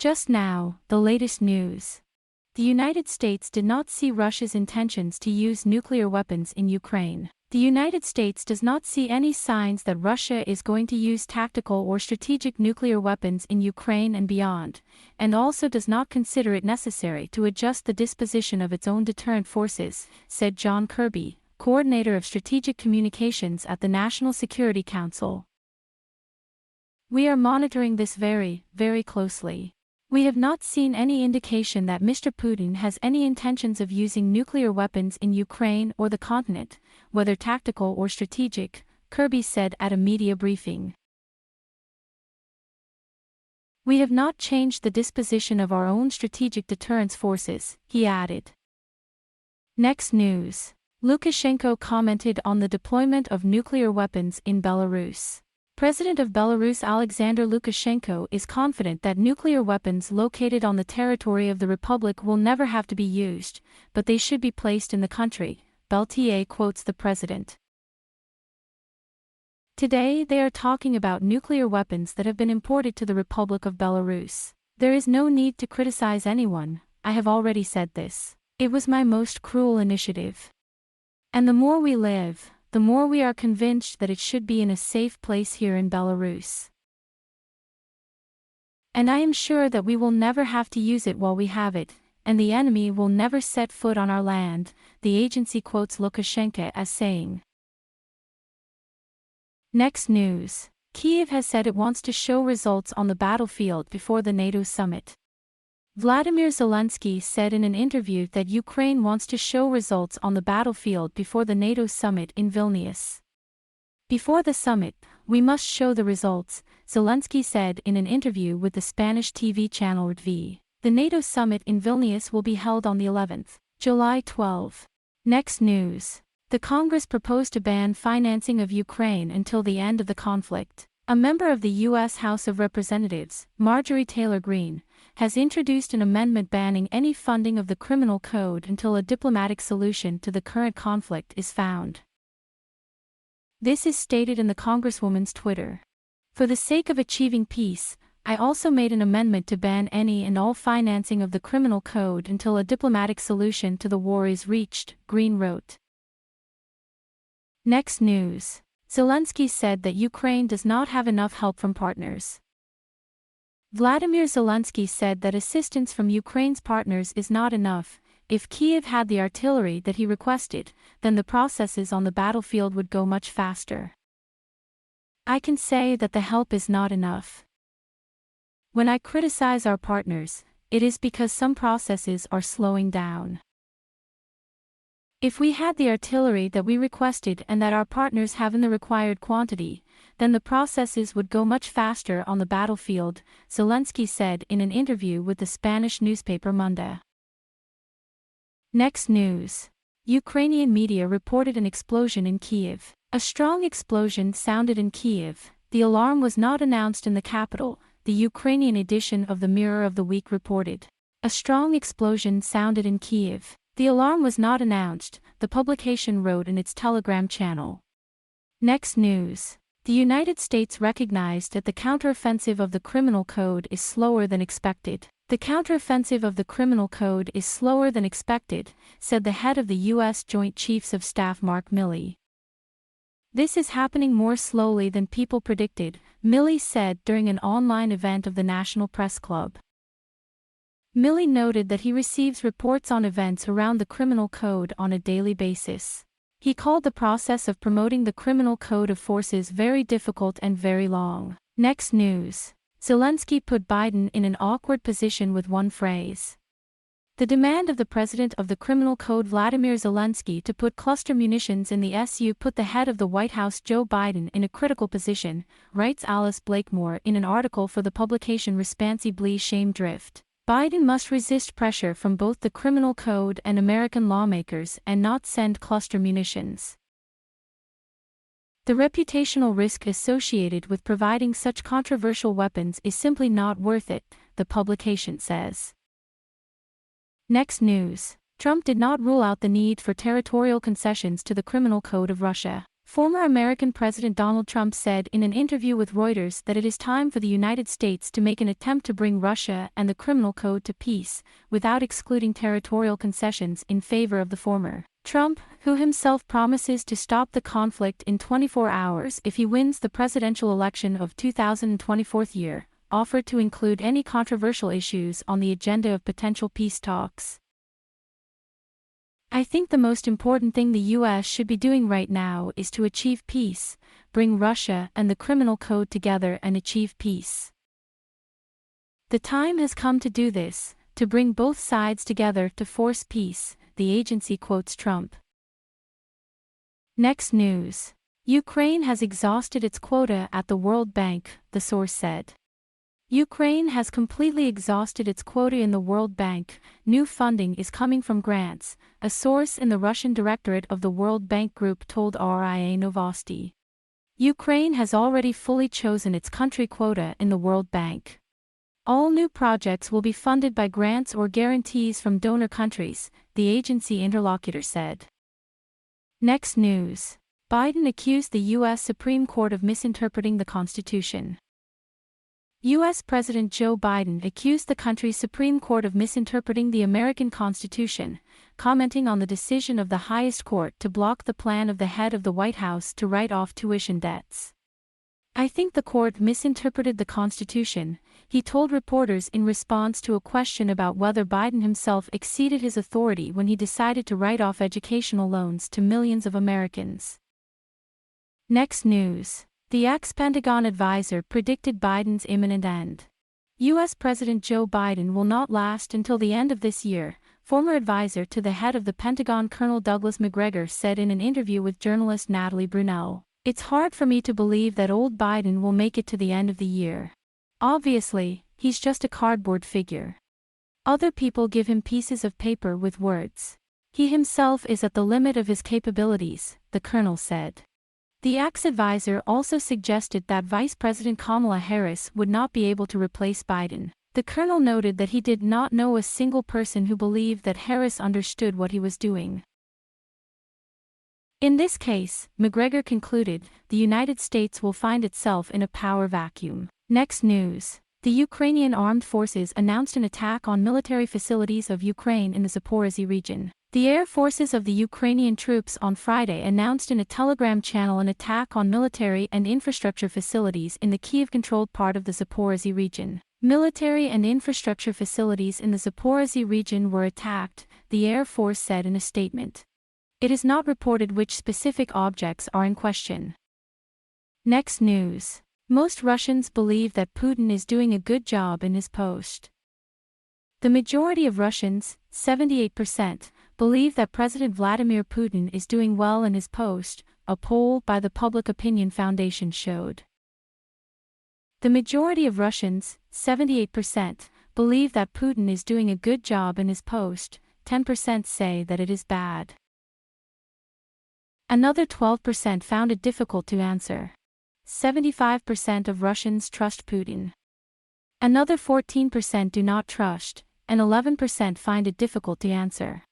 Just now, the latest news. The United States did not see Russia's intentions to use nuclear weapons in Ukraine. The United States does not see any signs that Russia is going to use tactical or strategic nuclear weapons in Ukraine and beyond, and also does not consider it necessary to adjust the disposition of its own deterrent forces, said John Kirby, coordinator of strategic communications at the National Security Council. We are monitoring this very, very closely. We have not seen any indication that Mr. Putin has any intentions of using nuclear weapons in Ukraine or the continent, whether tactical or strategic, Kirby said at a media briefing. We have not changed the disposition of our own strategic deterrence forces, he added. Next news. Lukashenko commented on the deployment of nuclear weapons in Belarus. President of Belarus Alexander Lukashenko is confident that nuclear weapons located on the territory of the republic will never have to be used, but they should be placed in the country, Beltier quotes the president. Today they are talking about nuclear weapons that have been imported to the Republic of Belarus. There is no need to criticize anyone, I have already said this. It was my most cruel initiative. And the more we live, the more we are convinced that it should be in a safe place here in Belarus. And I am sure that we will never have to use it while we have it, and the enemy will never set foot on our land, the agency quotes Lukashenko as saying. Next news. Kyiv has said it wants to show results on the battlefield before the NATO summit. Vladimir Zelensky said in an interview that Ukraine wants to show results on the battlefield before the NATO summit in Vilnius. Before the summit, we must show the results, Zelensky said in an interview with the Spanish TV channel RTVE. The NATO summit in Vilnius will be held on the 11th, July 12. Next news. The Congress proposed to ban financing of Ukraine until the end of the conflict. A member of the U.S. House of Representatives, Marjorie Taylor Greene, has introduced an amendment banning any funding of the criminal code until a diplomatic solution to the current conflict is found. This is stated in the Congresswoman's Twitter. For the sake of achieving peace, I also made an amendment to ban any and all financing of the criminal code until a diplomatic solution to the war is reached, Greene wrote. Next news. Zelensky said that Ukraine does not have enough help from partners. Vladimir Zelensky said that assistance from Ukraine's partners is not enough. If Kyiv had the artillery that he requested, then the processes on the battlefield would go much faster. I can say that the help is not enough. When I criticize our partners, it is because some processes are slowing down. If we had the artillery that we requested and that our partners have in the required quantity, then the processes would go much faster on the battlefield, Zelensky said in an interview with the Spanish newspaper Mundo. Next news. Ukrainian media reported an explosion in Kyiv. A strong explosion sounded in Kyiv. The alarm was not announced in the capital, the Ukrainian edition of the Mirror of the Week reported. A strong explosion sounded in Kyiv. The alarm was not announced, the publication wrote in its Telegram channel. Next news. The United States recognized that the counteroffensive of the criminal code is slower than expected. The counteroffensive of the criminal code is slower than expected, said the head of the U.S. Joint Chiefs of Staff Mark Milley. This is happening more slowly than people predicted, Milley said during an online event of the National Press Club. Milley noted that he receives reports on events around the criminal code on a daily basis. He called the process of promoting the criminal code of forces very difficult and very long. Next news. Zelensky put Biden in an awkward position with one phrase. The demand of the president of the criminal code Vladimir Zelensky to put cluster munitions in the SU put the head of the White House Joe Biden in a critical position, writes Alice Blakemore in an article for the publication Respansi Blee Shame Drift. Biden must resist pressure from both the criminal code and American lawmakers and not send cluster munitions. The reputational risk associated with providing such controversial weapons is simply not worth it, the publication says. Next news. Trump did not rule out the need for territorial concessions to the criminal code of Russia. Former American President Donald Trump said in an interview with Reuters that it is time for the United States to make an attempt to bring Russia and the criminal code to peace, without excluding territorial concessions in favor of the former. Trump, who himself promises to stop the conflict in 24 hours if he wins the presidential election of 2024 year, offered to include any controversial issues on the agenda of potential peace talks. I think the most important thing the U.S. should be doing right now is to achieve peace, bring Russia and the criminal code together and achieve peace. The time has come to do this, to bring both sides together to force peace, the agency quotes Trump. Next news. Ukraine has exhausted its quota at the World Bank, the source said. Ukraine has completely exhausted its quota in the World Bank. New funding is coming from grants, a source in the Russian Directorate of the World Bank Group told RIA Novosti. Ukraine has already fully chosen its country quota in the World Bank. All new projects will be funded by grants or guarantees from donor countries, the agency interlocutor said. Next news. Biden accused the U.S. Supreme Court of misinterpreting the Constitution. U.S. President Joe Biden accused the country's Supreme Court of misinterpreting the American Constitution, commenting on the decision of the highest court to block the plan of the head of the White House to write off tuition debts. I think the court misinterpreted the Constitution, he told reporters in response to a question about whether Biden himself exceeded his authority when he decided to write off educational loans to millions of Americans. Next news. The ex-Pentagon advisor predicted Biden's imminent end. U.S. President Joe Biden will not last until the end of this year, former advisor to the head of the Pentagon Colonel Douglas Macgregor said in an interview with journalist Natalie Brunell. It's hard for me to believe that old Biden will make it to the end of the year. Obviously, he's just a cardboard figure. Other people give him pieces of paper with words. He himself is at the limit of his capabilities, the colonel said. The ex-advisor also suggested that Vice President Kamala Harris would not be able to replace Biden. The colonel noted that he did not know a single person who believed that Harris understood what he was doing. In this case, Macgregor concluded, the United States will find itself in a power vacuum. Next news. The Ukrainian armed forces announced an attack on military facilities of Ukraine in the Zaporizhzhia region. The air forces of the Ukrainian troops on Friday announced in a Telegram channel an attack on military and infrastructure facilities in the Kyiv-controlled part of the Zaporizhzhia region. Military and infrastructure facilities in the Zaporizhzhia region were attacked, the Air Force said in a statement. It is not reported which specific objects are in question. Next news. Most Russians believe that Putin is doing a good job in his post. The majority of Russians, 78%, believe that President Vladimir Putin is doing well in his post, a poll by the Public Opinion Foundation showed. The majority of Russians, 78%, believe that Putin is doing a good job in his post, 10% say that it is bad. Another 12% found it difficult to answer. 75% of Russians trust Putin. Another 14% do not trust, and 11% find it difficult to answer.